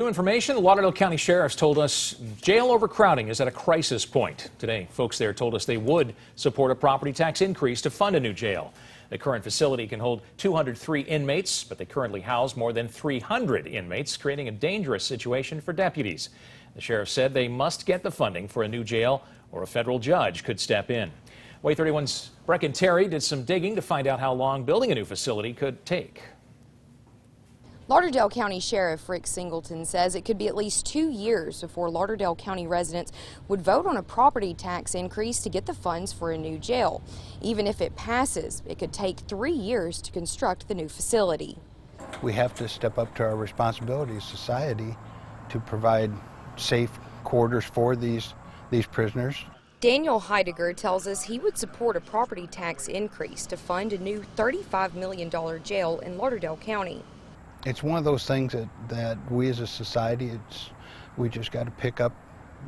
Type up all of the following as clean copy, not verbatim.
New information, the Lauderdale County Sheriff's told us jail overcrowding is at a crisis point. Today, folks there told us they would support a property tax increase to fund a new jail. The current facility can hold 203 inmates, but they currently house more than 300 inmates, creating a dangerous situation for deputies. The sheriff said they must get the funding for a new jail or a federal judge could step in. Way 31's Brecken Terry did some digging to find out how long building a new facility could take. Lauderdale County Sheriff Rick Singleton says it could be at least 2 years before Lauderdale County residents would vote on a property tax increase to get the funds for a new jail. Even if it passes, it could take 3 years to construct the new facility. We have to step up to our responsibility as society to provide safe quarters for these prisoners. Daniel Heidegger tells us he would support a property tax increase to fund a new $35 million jail in Lauderdale County. It's one of those things that we as a society, we just got to pick up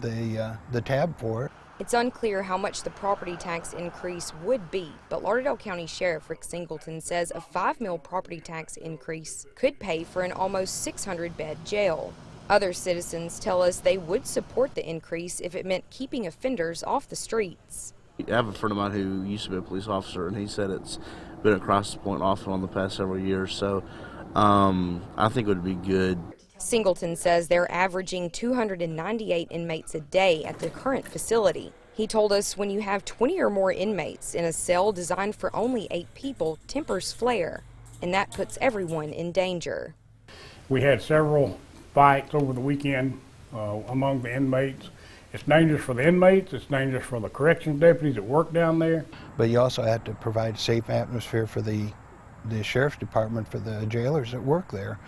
the tab for it. It's unclear how much the property tax increase would be, but Lauderdale County Sheriff Rick Singleton says a $5 million property tax increase could pay for an almost 600-bed jail. Other citizens tell us they would support the increase if it meant keeping offenders off the streets. I have a friend of mine who used to be a police officer, and he said it's been a crisis point off and on the past several years, so I think it would be good. Singleton says they're averaging 298 inmates a day at the current facility. He told us when you have 20 or more inmates in a cell designed for only 8 people, tempers flare, and that puts everyone in danger. We had several fights over the weekend among the inmates. It's dangerous for the inmates, it's dangerous for the corrections deputies that work down there. But you also have to provide a safe atmosphere for the sheriff's department, for the jailers that work there.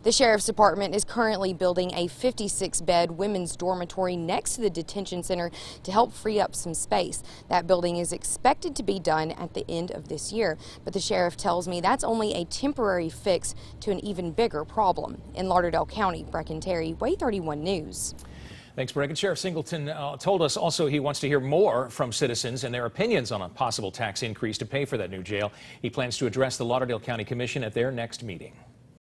The sheriff's department is currently building a 56-bed women's dormitory next to the detention center to help free up some space. That building is expected to be done at the end of this year, but the sheriff tells me that's only a temporary fix to an even bigger problem. In Lauderdale County, Brecken Terry, Way 31 News. Thanks, Brecken. Sheriff Singleton told us also he wants to hear more from citizens and their opinions on a possible tax increase to pay for that new jail. He plans to address the Lauderdale County Commission at their next meeting.